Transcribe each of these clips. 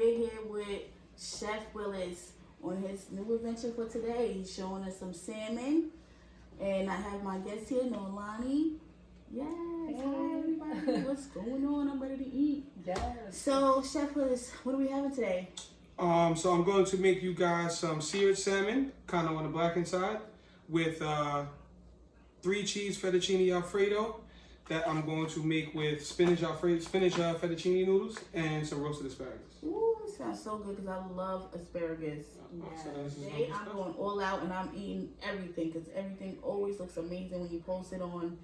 we're here with Chef Willis on his new adventure for today. He's showing us some salmon. And I have my guest here, Nolani. Yes, hi everybody. What's going on? I'm ready to eat. Yes. So, Chef Willis, what are we having today? So I'm going to make you guys some seared salmon, kind of on the blackened side, with 3 cheese fettuccine alfredo that I'm going to make with spinach fettuccine noodles and some roasted asparagus. Ooh, it sounds so good because I love asparagus. Today I'm going all out and I'm eating everything because everything always looks amazing when you post it on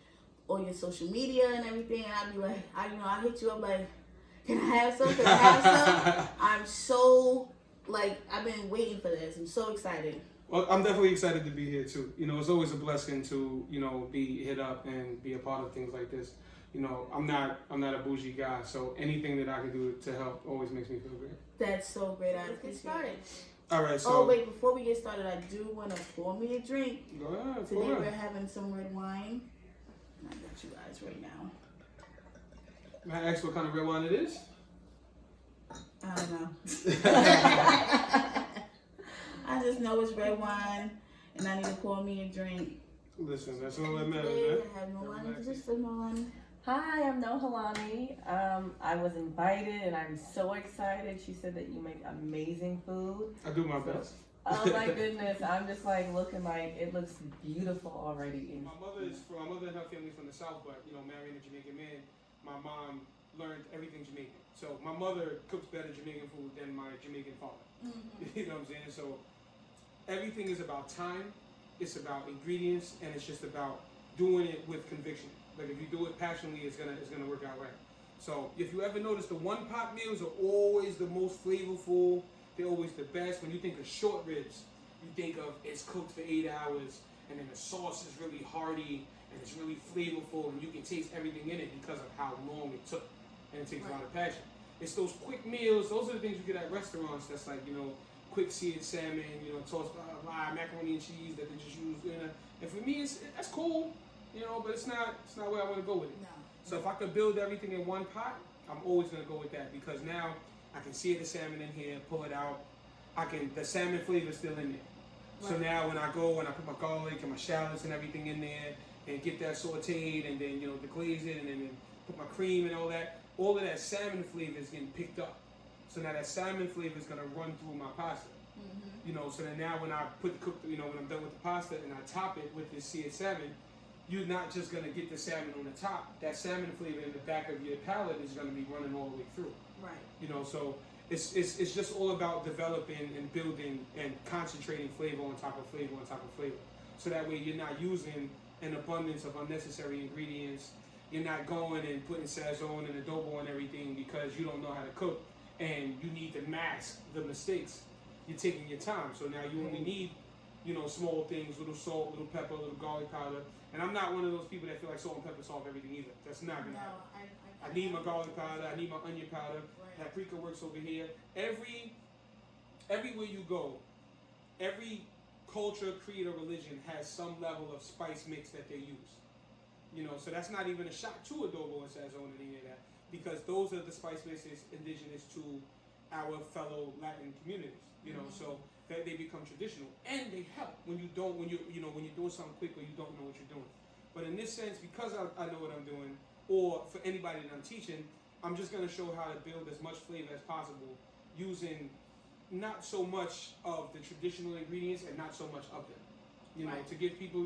all your social media and everything. And I'd be like, I hit you up like, can I have some? Can I have some? I'm so, I've been waiting for this. I'm so excited. Well, I'm definitely excited to be here too. It's always a blessing to, be hit up and be a part of things like this. I'm not a bougie guy, so anything that I can do to help always makes me feel great. That's so great. Let's get started. All right, so. Oh, wait, before we get started, I do want to pour me a drink. Go ahead. Today we're having some red wine. And I got you guys right now. May I ask what kind of red wine it is? I don't know. I just know it's red wine, and I need to pour me a drink. Listen, that's all that matters, Today, man. I have Nolani. Just so Nolani. Hi, I'm Nohalani. I was invited and I'm so excited. She said that you make amazing food. I do my best. Oh my goodness, I'm just looking it looks beautiful already. My mother and her family's from the South, but marrying a Jamaican man, my mom learned everything Jamaican. So my mother cooks better Jamaican food than my Jamaican father. Mm-hmm. You know what I'm saying? So everything is about time, it's about ingredients, and it's just about doing it with conviction. Like if you do it passionately, it's gonna work out right. So if you ever notice, the one pot meals are always the most flavorful. They're always the best. When you think of short ribs, you think of it's cooked for 8 hours, and then the sauce is really hearty and it's really flavorful, and you can taste everything in it because of how long it took, and it takes a lot of passion. It's those quick meals. Those are the things you get at restaurants. That's like quick seared salmon, tossed macaroni and cheese that they just use. And for me, that's cool. But it's not where I want to go with it. No. So if I could build everything in one pot, I'm always gonna go with that because now I can sear the salmon in here, pull it out. The salmon flavor is still in there. Right. So now when I go and I put my garlic and my shallots and everything in there and get that sauteed and then deglaze it and then put my cream and all of that salmon flavor is getting picked up. So now that salmon flavor is gonna run through my pasta. Mm-hmm. So then now when I when I'm done with the pasta and I top it with this seared salmon, you're not just gonna get the salmon on the top. That salmon flavor in the back of your palate is gonna be running all the way through. Right. So it's just all about developing and building and concentrating flavor on top of flavor on top of flavor. So that way you're not using an abundance of unnecessary ingredients. You're not going and putting sazon and adobo and everything because you don't know how to cook and you need to mask the mistakes. You're taking your time. So now you only need small things, little salt, little pepper, little garlic powder. And I'm not one of those people that feel like salt and pepper solve everything either. That's not gonna happen. I need my garlic powder, I need my onion powder. Right. Paprika works over here. Everywhere you go, every culture, creed, or religion has some level of spice mix that they use. So that's not even a shot to adobo and sazon and any of that, because those are the spice mixes indigenous to our fellow Latin communities. So that they become traditional and they help when you're doing something quick or you don't know what you're doing. But in this sense, because I know what I'm doing, or for anybody that I'm teaching, I'm just going to show how to build as much flavor as possible using not so much of the traditional ingredients and not so much of them. Right. To give people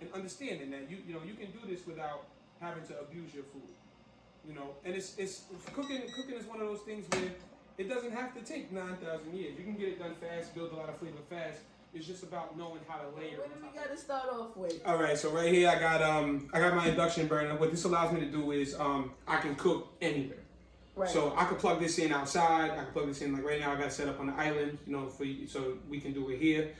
an understanding that you can do this without having to abuse your food. And it's cooking is one of those things where it doesn't have to take 9,000 years. You can get it done fast, build a lot of flavor fast. It's just about knowing how to layer. What do we got to start off with? All right, so right here I got my induction burner. What this allows me to do is I can cook anywhere. Right. So I could plug this in outside. I can plug this in right now. I got it set up on the island, so we can do it here.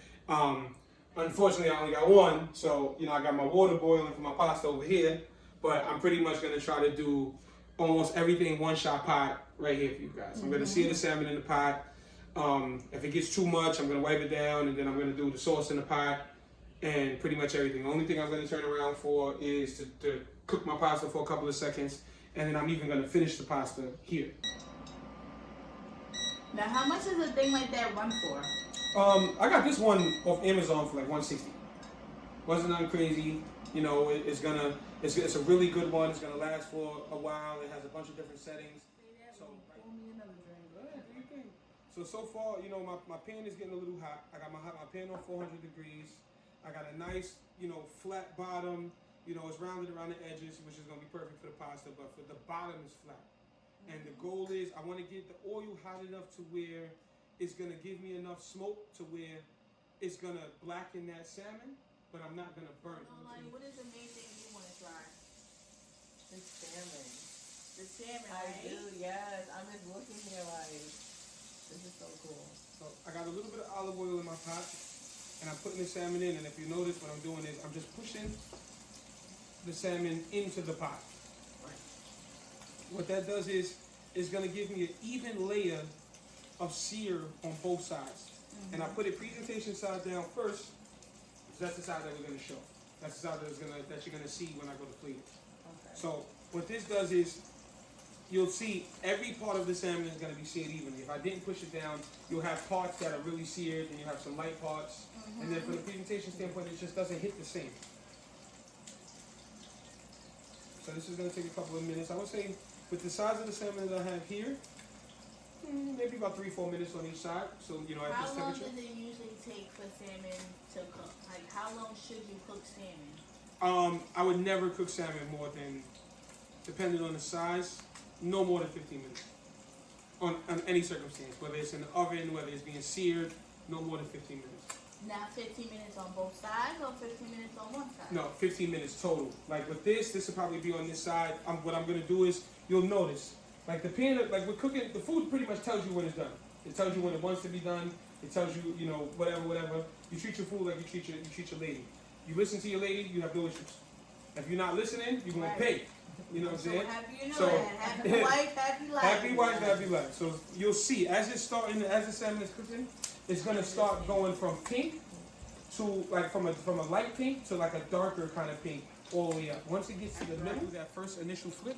Unfortunately, I only got one, so I got my water boiling for my pasta over here. But I'm pretty much gonna try to do almost everything one shot pot right here for you guys. I'm gonna sear the salmon in the pot. If it gets too much, I'm gonna wipe it down, and then I'm gonna do the sauce in the pot and pretty much everything. The only thing I'm gonna turn around for is to cook my pasta for a couple of seconds, and then I'm even gonna finish the pasta here. Now, how much does a thing like that run for? I got this one off Amazon for like $160. Wasn't nothing crazy. You know, it's a really good one. It's gonna last for a while. It has a bunch of different settings. So, pour me another drink. do you think? So far, you know, my pan is getting a little hot. I got my pan on 400 degrees. I got a nice, you know, flat bottom. You know, it's rounded around the edges, which is gonna be perfect for the pasta. But for the bottom is flat. And the goal is I want to get the oil hot enough to where it's gonna give me enough smoke to where it's gonna blacken that salmon, but I'm not gonna burn it. What is the main thing you want to try? The salmon. The salmon, I right? do, yes. I'm just looking here like, this is so cool. So I got a little bit of olive oil in my pot, and I'm putting the salmon in. And if you notice, what I'm doing is I'm just pushing the salmon into the pot. What that does is it's gonna give me an even layer of sear on both sides. And I put it presentation side down first, because that's the side that we're gonna show. That's the side that you're gonna see when I go to plate it. Okay. So what this does is you'll see every part of the salmon is gonna be seared evenly. If I didn't push it down, you'll have parts that are really seared, and you have some light parts. And then from the presentation standpoint, it just doesn't hit the same. So this is gonna take a couple of minutes. I would say with the size of the salmon that I have here, maybe about 3-4 minutes on each side. So, you know, at this How long temperature. does it usually take for salmon to cook? Like, how long should you cook salmon? I would never cook salmon more than, depending on the size, no more than 15 minutes. On any circumstance, whether it's in the oven, whether it's being seared, no more than 15 minutes. Now 15 minutes on both sides or 15 minutes on one side? No, 15 minutes total. Like with this will probably be on this side. What I'm gonna do is, you'll notice, like the pan, like we're cooking, the food pretty much tells you when it's done. It tells you when it wants to be done. It tells you, you know, whatever. You treat your food like you treat your lady. You listen to your lady, you have no issues. If you're not listening, you're gonna pay. You know what I'm saying? Happy wife, happy life. Happy wife, happy life. So you'll see as it's starting, as the salmon is cooking, it's gonna start going from pink to like from a light pink to like a darker kind of pink all the way up. Once it gets to the middle, that first initial flip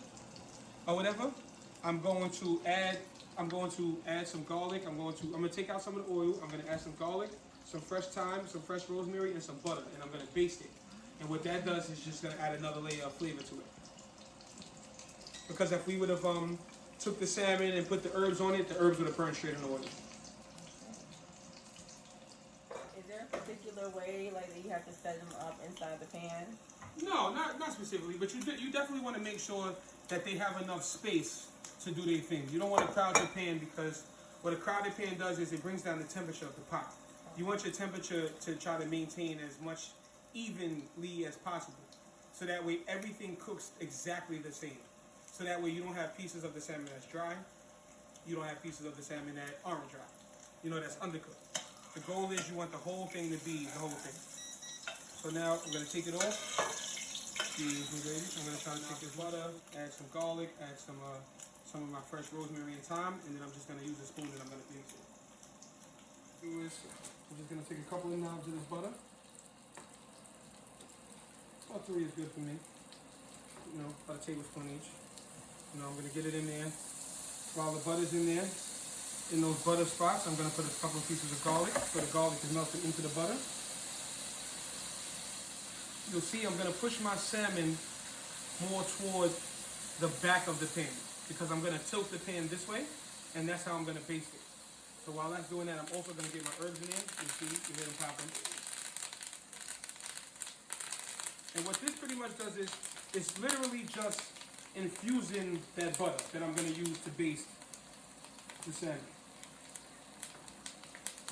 or whatever, I'm going to add some garlic. I'm gonna take out some of the oil. I'm gonna add some garlic, some fresh thyme, some fresh rosemary, and some butter, and I'm gonna baste it. And what that does is just gonna add another layer of flavor to it. Because if we would have took the salmon and put the herbs on it, the herbs would have burned straight in the oil. Is there a particular way like that you have to set them up inside the pan? No, not specifically, but you definitely want to make sure that they have enough space to do their thing. You don't want to crowd your pan, because what a crowded pan does is it brings down the temperature of the pot. You want your temperature to try to maintain as much evenly as possible, so that way everything cooks exactly the same. So that way you don't have pieces of the salmon that's dry, you don't have pieces of the salmon that aren't dry, you know, that's undercooked. The goal is you want the whole thing to be the whole thing. So now I'm going to take it off. Excuse me, ladies. I'm going to try to take this butter, add some garlic, add some of my fresh rosemary and thyme, and then I'm just going to use a spoon and I'm going to mix it. I'm just going to take a couple of knobs of this butter. About 3 is good for me. You know, about a tablespoon each. You know, I'm going to get it in there. While the butter's in there, in those butter spots, I'm going to put a couple of pieces of garlic, so the garlic is melted into the butter. You'll see I'm going to push my salmon more toward the back of the pan, because I'm going to tilt the pan this way, and that's how I'm going to baste it. So while that's doing that, I'm also going to get my herbs in there. You see, you hear them popping. And what this pretty much does is, it's literally just infusing that butter that I'm going to use to baste the salmon.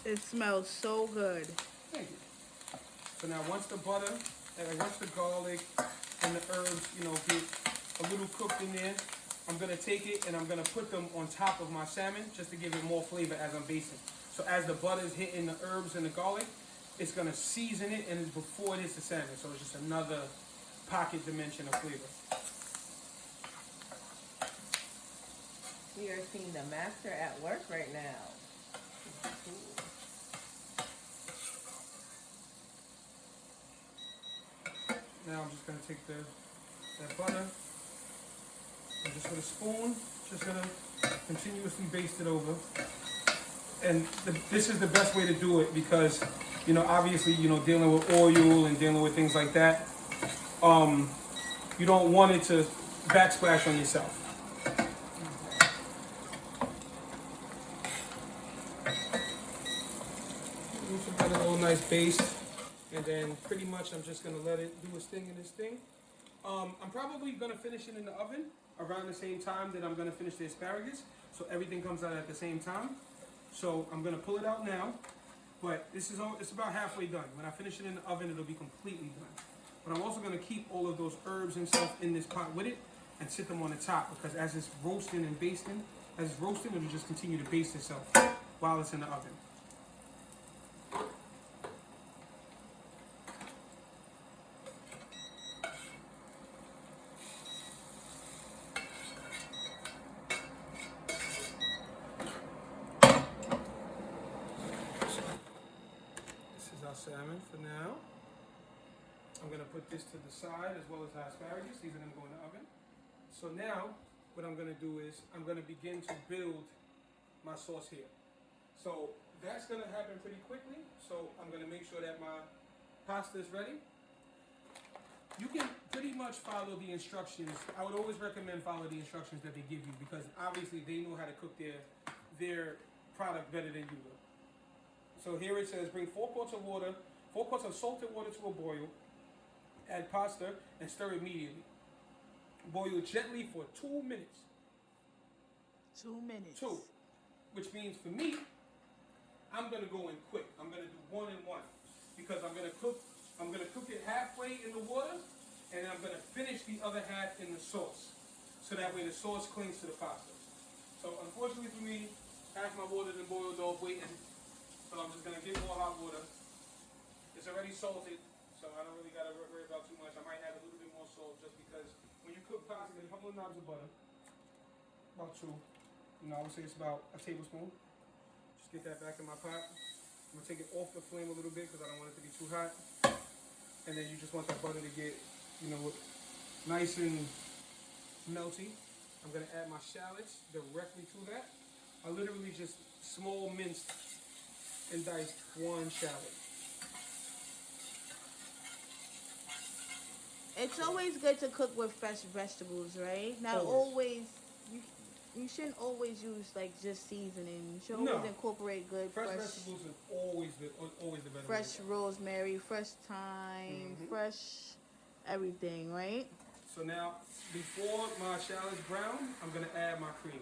It smells so good. Thank you. So now once the butter, once the garlic and the herbs, you know, get a little cooked in there, I'm going to take it and I'm going to put them on top of my salmon just to give it more flavor as I'm basting. So as the butter is hitting the herbs and the garlic, it's going to season it, and it's before it hits the salmon. So it's just another pocket dimension of flavor. We are seeing the master at work right now. Cool. Now I'm just going to take that butter and just with a spoon, just going to continuously baste it over. this is the best way to do it because, you know, obviously, you know, dealing with oil and dealing with things like that, you don't want it to backsplash on yourself. Got a little nice base, and then pretty much I'm just gonna let it do its thing in this thing. I'm probably gonna finish it in the oven around the same time that I'm gonna finish the asparagus, so everything comes out at the same time. So I'm gonna pull it out now, but it's about halfway done. When I finish it in the oven, it'll be completely done. But I'm also gonna keep all of those herbs and stuff in this pot with it and sit them on the top because as it's roasting and basting, it'll just continue to baste itself while it's in the oven. Salmon for now. I'm going to put this to the side as well as the asparagus. These are going to go in the oven. So now what I'm going to do is I'm going to begin to build my sauce here. So that's going to happen pretty quickly. So I'm going to make sure that my pasta is ready. You can pretty much follow the instructions. I would always recommend follow the instructions that they give you because obviously they know how to cook their product better than you will. So here it says bring 4 quarts of water, 4 quarts of salted water to a boil, add pasta and stir immediately. Boil gently for 2 minutes. 2 minutes. 2, which means for me, I'm gonna go in quick. I'm gonna do 1 and 1 because I'm gonna cook it halfway in the water, and then I'm gonna finish the other half in the sauce, so that way the sauce clings to the pasta. So unfortunately for me, half my water done boiled off waiting. So I'm just gonna get more hot water. It's already salted, so I don't really gotta worry about too much. I might add a little bit more salt just because when you cook pasta, a couple of knobs of butter, about 2. You know, I would say it's about a tablespoon. Just get that back in my pot. I'm gonna take it off the flame a little bit because I don't want it to be too hot. And then you just want that butter to get, you know, nice and melty. I'm gonna add my shallots directly to that. I literally just small minced and diced 1 shallot. It's always good to cook with fresh vegetables, right? Not always. You shouldn't always use like just seasoning. You should always incorporate good fresh vegetables are always the better. Fresh rosemary, fresh thyme, fresh everything, right? So now, before my shallots brown, I'm gonna add my cream.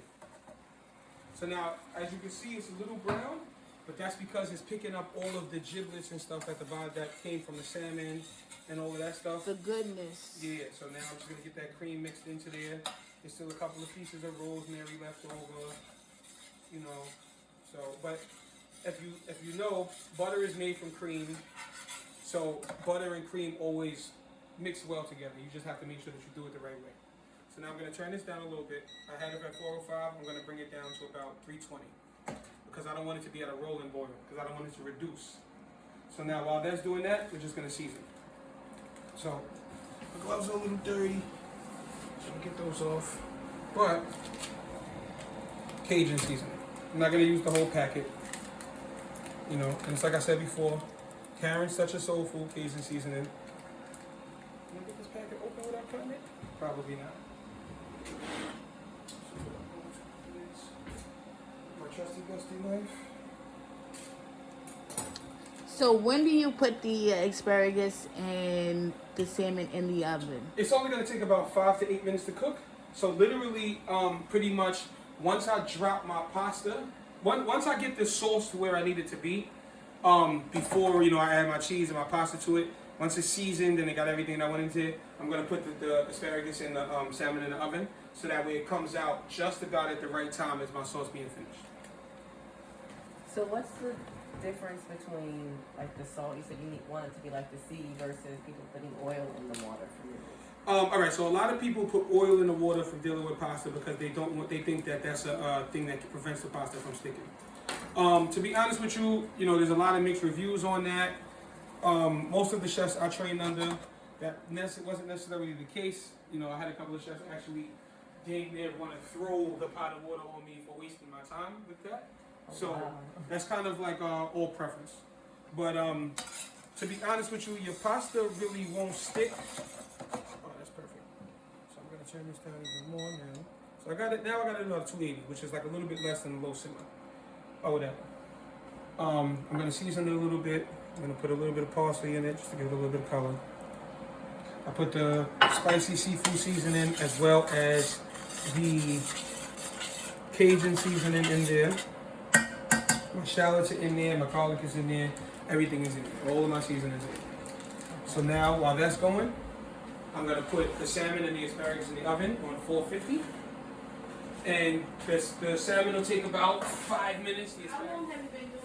So now, as you can see, it's a little brown. But that's because it's picking up all of the giblets and stuff at the bottom that came from the salmon and all of that stuff. The goodness. Yeah, so now I'm just going to get that cream mixed into there. There's still a couple of pieces of rosemary left over, you know. So, but if you know, butter is made from cream. So butter and cream always mix well together. You just have to make sure that you do it the right way. So now I'm going to turn this down a little bit. I had it at 405. I'm going to bring it down to about 320. Because I don't want it to be at a rolling boil, because I don't want it to reduce. So now while that's doing that, we're just going to season. So the gloves are a little dirty, so I'll get those off. But Cajun seasoning. I'm not going to use the whole packet. You know, and it's like I said before, Karen's such a soul food, Cajun seasoning. Can I get this packet open without cutting it? Probably not. Trusty dusty knife. So when do you put the asparagus and the salmon in the oven? It's only going to take about 5 to 8 minutes to cook. So literally, pretty much, once I drop my pasta, once I get the sauce to where I need it to be, before, you know, I add my cheese and my pasta to it, once it's seasoned and it got everything I went into it, I'm going to put the asparagus and the salmon in the oven, so that way it comes out just about at the right time as my sauce being finished. So what's the difference between like the salt? You said you want it to be like the sea versus people putting oil in the water for noodles. All right, so a lot of people put oil in the water for dealing with pasta because they think that that's a thing that prevents the pasta from sticking. To be honest with you, you know, there's a lot of mixed reviews on that. Most of the chefs I trained under, that wasn't necessarily the case. You know, I had a couple of chefs actually dang near want to throw the pot of water on me for wasting my time with that. So wow. that's kind of like all preference. But to be honest with you, your pasta really won't stick. Oh, that's perfect. So I'm gonna turn this down even more now. So I got it now. I got it about 280, which is like a little bit less than the low simmer. Oh, whatever. I'm gonna season it a little bit. I'm gonna put a little bit of parsley in it just to give it a little bit of color. I put the spicy seafood seasoning as well as the Cajun seasoning in there. My shallots are in there, my garlic is in there, everything is in there. All of my seasonings in there. So now, while that's going, I'm gonna put the salmon and the asparagus in the oven on 450. And the salmon will take about 5 minutes. How long have you been doing this?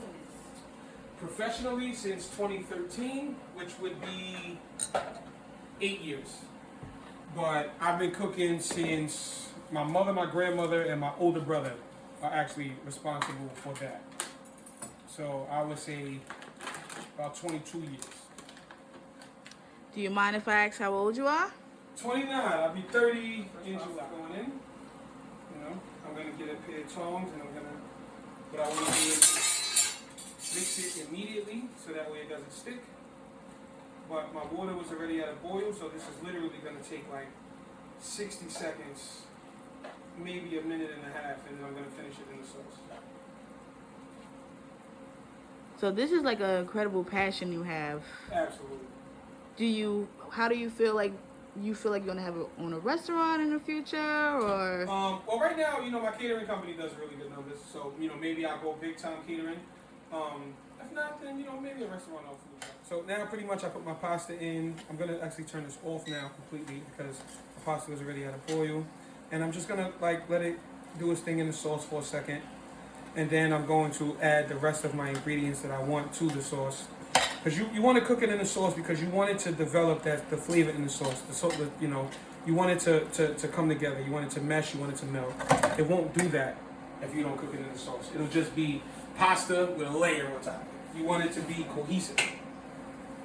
Professionally since 2013, which would be 8 years. But I've been cooking since my mother, my grandmother, and my older brother are actually responsible for that. So I would say about 22 years. Do you mind if I ask how old you are? 29, I'll be 30 in July. Going in, you know, I'm gonna get a pair of tongs and what I want to do is mix it immediately so that way it doesn't stick. But my water was already at a boil, so this is literally gonna take like 60 seconds, maybe a minute and a half, and then I'm gonna finish it in the sauce. So this is like an incredible passion you have. Absolutely. How do you feel like you're gonna have own a restaurant in the future, or? Well, right now, you know, my catering company does really good numbers, so you know maybe I'll go big time catering. If not, then you know maybe a restaurant or food truck. So now pretty much I put my pasta in. I'm gonna actually turn this off now completely because the pasta was already at a boil, and I'm just gonna like let it do its thing in the sauce for a second, and then I'm going to add the rest of my ingredients that I want to the sauce. Because you want to cook it in the sauce because you want it to develop the flavor in the sauce. You know, you want it to come together. You want it to mesh. You want it to melt. It won't do that if you don't cook it in the sauce. It'll just be pasta with a layer on top. You want it to be cohesive.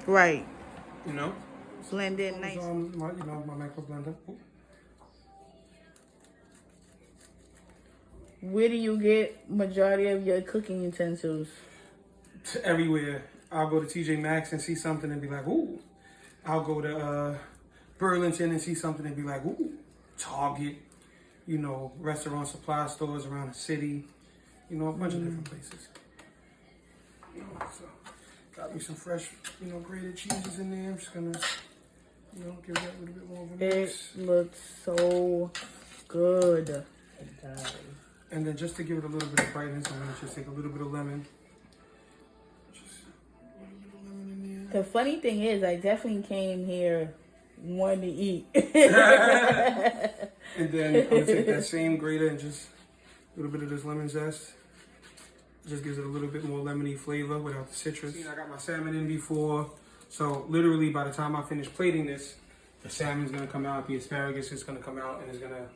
Right. You know? Blend in nice. My micro blender. Ooh. Where do you get majority of your cooking utensils? Everywhere. I'll go to TJ Maxx and see something and be like, ooh. I'll go to Burlington and see something and be like, ooh. Target, you know, restaurant supply stores around the city, you know, a bunch of different places. You know, so got me some fresh, you know, grated cheeses in there. I'm just gonna, you know, give that a little bit more of a mix. It looks so good. It does. And then just to give it a little bit of brightness, I'm gonna just take a little bit of lemon. The funny thing is, I definitely came here wanting to eat. And then I'm gonna take that same grater and just a little bit of this lemon zest. It just gives it a little bit more lemony flavor without the citrus. I got my salmon in before, so literally by the time I finish plating this, the salmon's gonna come out, the asparagus is gonna come out, and it's gonna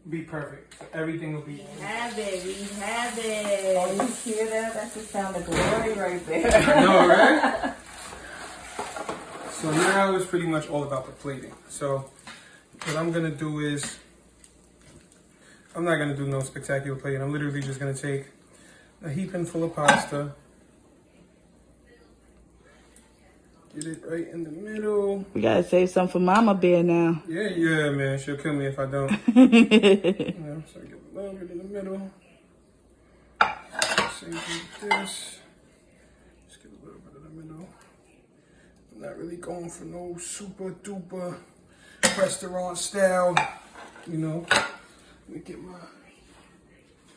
be perfect. So everything will be. We have it. Oh, you hear that? That's the sound of glory right there. I know, right? So now it's pretty much all about the plating. So what I'm gonna do is, I'm not gonna do no spectacular plating. I'm literally just gonna take a heaping full of pasta, get it right in the middle. We gotta save some for Mama Bear now. Yeah, man. She'll kill me if I don't. You know, so I get a little bit in the middle. Same thing with this. Just get a little bit in the middle. I'm not really going for no super duper restaurant style, you know. Let me get my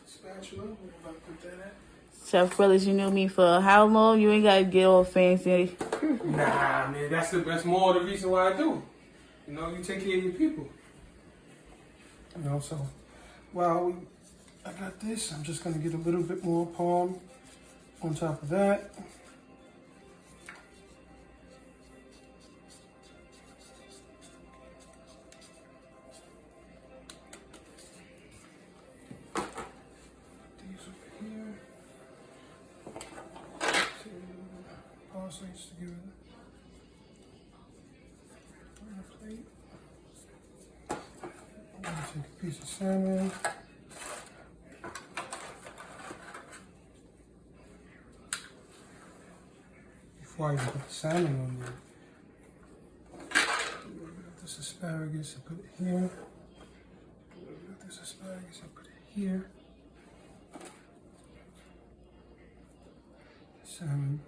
spatula. Where am I put that at? Chef Willis, you knew me for how long? You ain't gotta get all fancy. Nah, man, that's more the reason why I do. You know, you take care of your people. You know, so while I got this, I'm just gonna get a little bit more palm on top of that. Just to give it on a plate. I'm gonna take a piece of salmon. before I even put the salmon on there. This asparagus, I put it here. This asparagus, I put it here. Salmon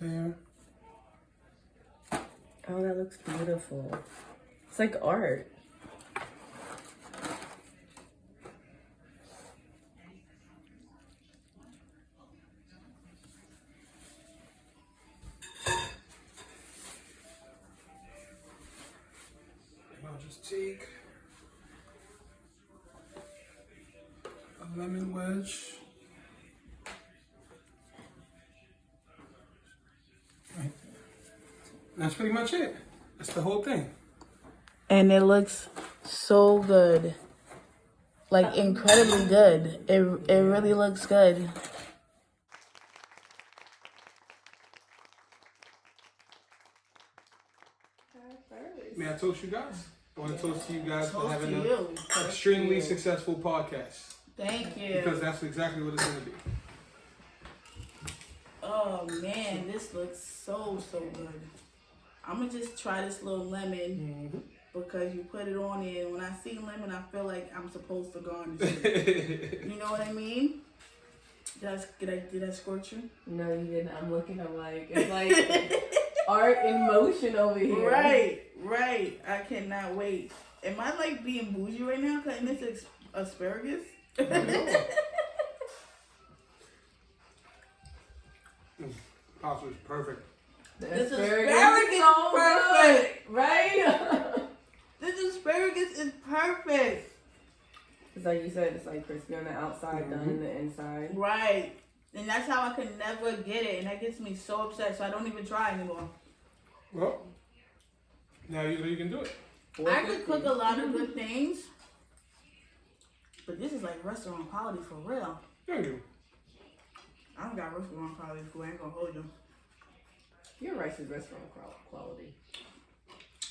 there. Oh, that looks beautiful. It's like art. I'll just take a lemon wedge. Right. That's pretty much it. That's the whole thing. And it looks so good. Like incredibly good. It really looks good. May I toast you guys? I want to toast to you guys for Toast having to an you. extremely successful podcast. Thank you. Because that's exactly what it's going to be. Oh man, this looks so good. I'm gonna just try this little lemon because you put it on it. And when I see lemon, I feel like I'm supposed to garnish it. You know what I mean? Did I squirt you? No, you didn't. I'm looking. I'm like, it's like art in motion over here. Right. I cannot wait. Am I like being bougie right now cutting this asparagus? Pasta is perfect. This asparagus is perfect, right? This asparagus is perfect. It's like you said, it's like crispy on the outside, done in the inside. Right. And that's how I could never get it. And that gets me so upset. So I don't even try anymore. Well, now you know you can do it. I could cook a lot of good things. But this is like restaurant quality for real. Thank you. I don't got restaurant quality food. I ain't gonna hold you. Your rice is restaurant quality.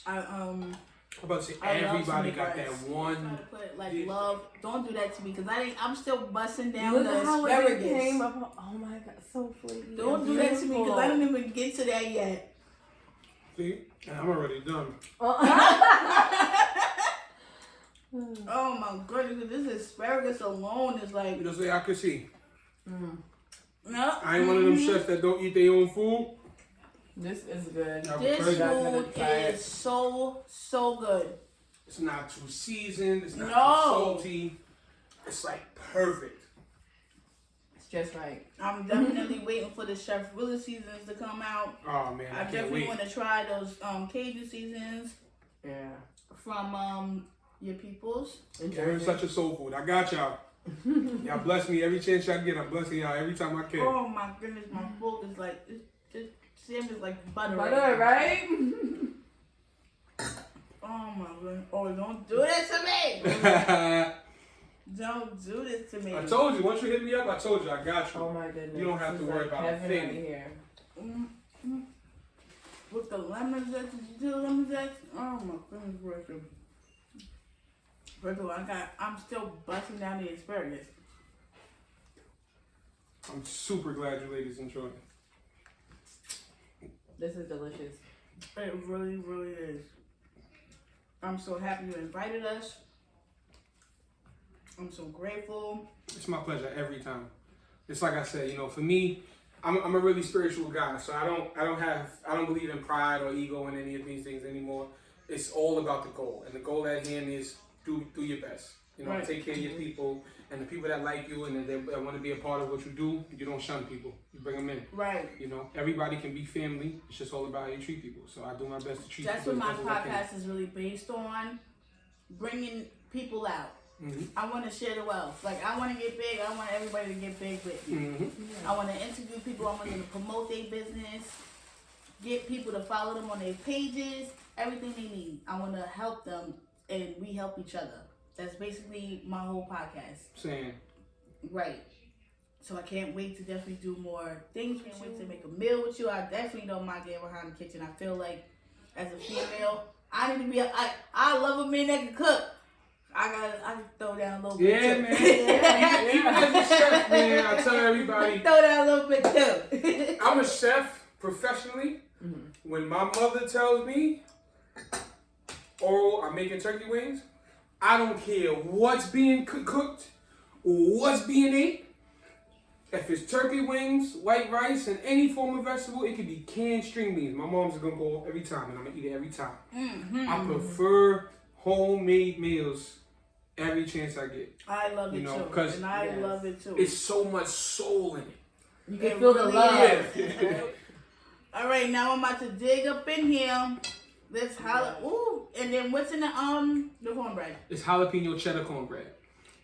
I'm about to say I love everybody some got rice. that one. Try to put like love. Don't do that to me because I'm still busting down Look the at how asparagus. it came up. Oh my god, so flaky. Don't do that to me because I don't even get to that yet. See? And I'm already done. Oh my goodness, this asparagus alone is like. Just say I could see. No. I ain't one of them chefs that don't eat their own food. This is good. This food is so good. It's not too seasoned. It's not too No. salty. It's like perfect. It's just right. I'm definitely waiting for the Chef Willis seasons to come out. Oh man, I can't definitely wait. want to try those Cajun seasons Yeah. from your peoples. They're such a soul food. I got y'all. Y'all bless me every chance y'all get. I'm blessing y'all every time I can. Oh my goodness, my food is like this salmon is like butter. Butter, right? Oh my goodness. Oh, don't do this to me. Don't do this to me. I told you, once you hit me up, I told you, I got you. Oh my goodness. You don't have to worry about a heaven thing. right here. With the lemon zest, did you do lemon zest? Oh my goodness gracious. First of all, I'm still busting down the asparagus. I'm super glad you ladies enjoyed it. This is delicious. It really, really is. I'm so happy you invited us. I'm so grateful. It's my pleasure every time. It's like I said, you know, for me, I'm a really spiritual guy, so I don't believe in pride or ego in any of these things anymore. It's all about the goal, and the goal at hand is do your best. You know, Right. Take care of your people, and the people that like you and that want to be a part of what you do. You don't shun people. You bring them in. Right. You know, everybody can be family. It's just all about how you treat people. So I do my best to treat That's people. what my as best as I can. podcast is really based on. Bringing people out. Mm-hmm. I want to share the wealth. Like, I want to get big. I want everybody to get big with me. Mm-hmm. I want to interview people. I want them to promote their business. Get people to follow them on their pages. Everything they need. I want to help them, and we help each other. That's basically my whole podcast. Saying. Right. So I can't wait to definitely do more things. Can't wait to make a meal with you. I definitely don't mind getting behind the kitchen. I feel like as a female, I need to be. I love a man that can cook. I throw down a little Yeah, bit. man. Even as a chef, man, I tell everybody. Throw down a little bit too. I'm a chef professionally. Mm-hmm. When my mother tells me, "Oh, I'm making turkey wings," I don't care what's being cooked or what's being ate. If it's turkey wings, white rice, and any form of vegetable, it could be canned string beans. My mom's gonna go off every time, and I'm gonna eat it every time. Mm-hmm. I prefer homemade meals every chance I get. I love it too. Because And I love it too. it's so much soul in it. You can feel the love. Yeah. All right, now I'm about to dig up in here. This ooh, and then what's in the cornbread? It's jalapeno cheddar cornbread.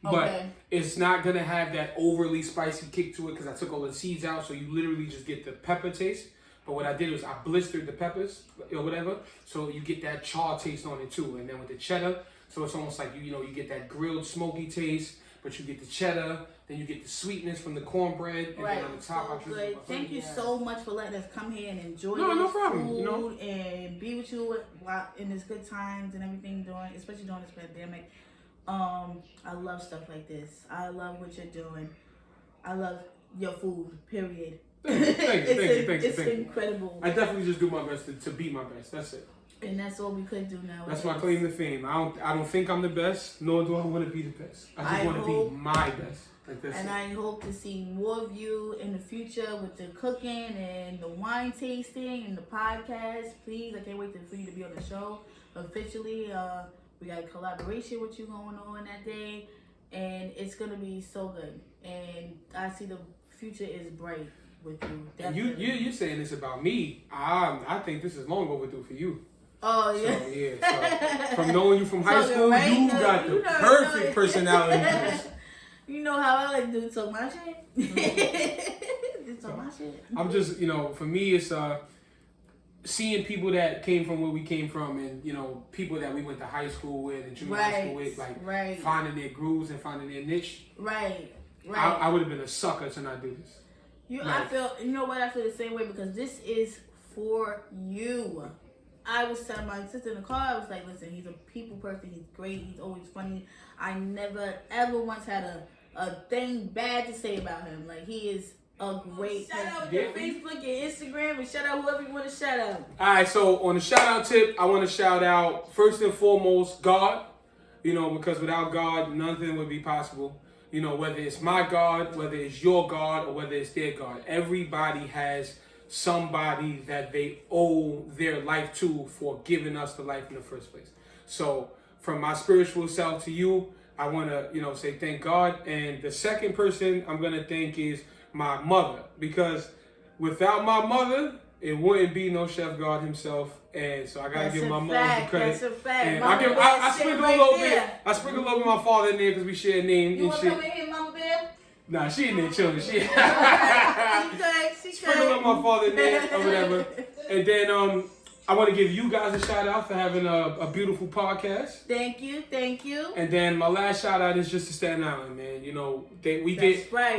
But Okay. it's not going to have that overly spicy kick to it because I took all the seeds out, so you literally just get the pepper taste. But what I did was I blistered the peppers or whatever, so you get that char taste on it too. And then with the cheddar, so it's almost like you get that grilled smoky taste, but you get the cheddar, then you get the sweetness from the cornbread, and then on the top so I good. Thank you so much for letting us come here and enjoy no this problem, food and be with you in this good times and everything especially during this pandemic. I love stuff like this. I love what you're doing. I love your food, period. Thank you. It's incredible. I definitely just do my best to be my best. That's it. And that's all we could do now. That's my claim to fame. I don't think I'm the best, nor do I want to be the best. I just want to be my best. Like that's and it. I hope to see more of you in the future with the cooking and the wine tasting and the podcast. Please, I can't wait for you to be on the show officially. We got a collaboration with you going on that day, and it's gonna be so good. And I see the future is bright with you. Definitely. You're saying this about me. I think this is long overdue for you. Oh yeah. So, yeah. So, from knowing you from high So, school, right? you got the perfect personality for this. You know how I like to do talk my shit. Just talk my shit. I'm just, for me, it's seeing people that came from where we came from, and people that we went to high school with and junior high school with, like finding their grooves and finding their niche. Right. I would have been a sucker to not do this. I feel the same way because this is for you. I was telling my sister in the car, I was like, listen, he's a people person, he's great, he's always funny. I never ever once had a thing bad to say about him. Like, he is a great person. Shout out your Facebook, your Instagram, and shout out whoever you want to shout out. Alright, so on the shout out tip, I want to shout out first and foremost God, because without God, nothing would be possible. Whether it's my God, whether it's your God, or whether it's their God. Everybody has somebody that they owe their life to for giving us the life in the first place. So from my spiritual self to you, I want to, say thank God. And the second person I'm going to thank is my mother, because without my mother, it wouldn't be no Chef God himself. And so I gotta give my mom the credit. That's a fact. And I sprinkle a little bit. I sprinkle a little bit of my father in there because we share a name You and want shit. to come in here, Mama Bear? Nah, she in there chilling. She She good. sprinkle a little my father in there or whatever. And then I want to give you guys a shout out for having a beautiful podcast. Thank you. And then my last shout out is just to Staten Island, man. We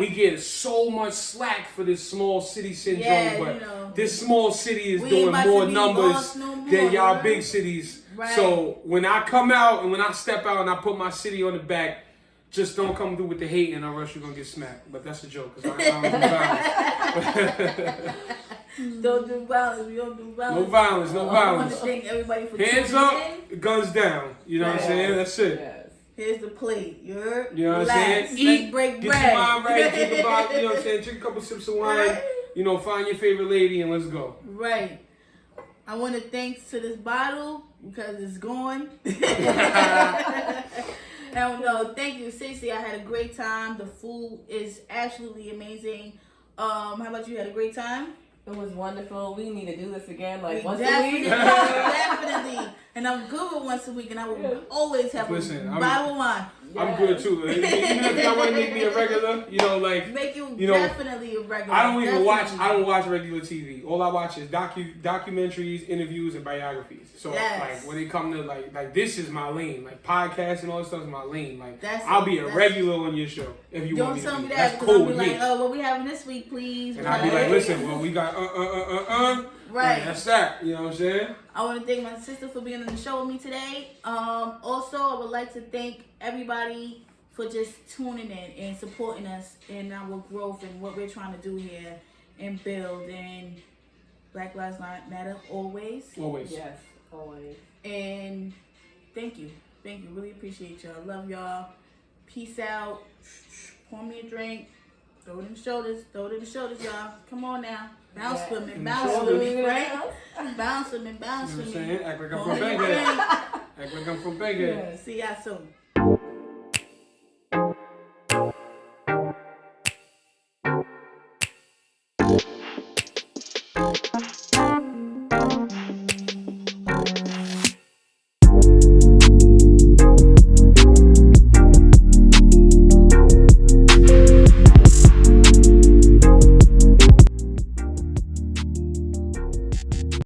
get so much slack for this small city syndrome, but this small city is doing more numbers than y'all big cities. Right. So when I come out and when I step out and I put my city on the back, just don't come through with the hate and or else you're gonna get smacked. But that's a joke, because I don't do violence. Don't do violence. We don't do violence. No violence. I want to thank everybody for Hands tuning up, in. guns down. You know what I'm saying? That's it. Yes. Here's the plate. You heard? You know what I'm Relax. saying? Let's Eat, break get bread. your mind right, drink about, you know what I'm saying? Drink a couple sips of wine, find your favorite lady and let's go. Right. I want to thanks to this bottle because it's gone. No, thank you. Seriously, I had a great time. The food is absolutely amazing. How about you? Had a great time? It was wonderful. We need to do this again, like once Definitely, a week. definitely. And I'm good with once a week, and I will always have a bottle of wine. I'm good too. Even if y'all want to make me a regular, make you definitely a regular. I don't watch regular TV. All I watch is documentaries, interviews, and biographies. So like when it come to like this is my lane. Like podcasts and all this stuff is my lane. Like I'll be a regular on your show if you want me to. Don't tell me that. That's cool with me. Like, oh, what we having this week, please? And I'll be like, listen, well we got Right. Like, that's that. You know what I'm saying? I want to thank my sister for being on the show with me today. Also, I would like to thank everybody for just tuning in and supporting us in our growth and what we're trying to do here and build. And Black Lives Matter always. Always. Yes, always. And thank you. Thank you. Really appreciate y'all. Love y'all. Peace out. Pour me a drink. Throw it in the shoulders. Throw it in the shoulders, y'all. Come on now. Bounce with me. Bounce with me, right? Bounce with me. Bounce You know with what I'm me. saying? Act like I'm Pour from me a Bankhead. drink. Act like I'm from Bankhead. See y'all soon.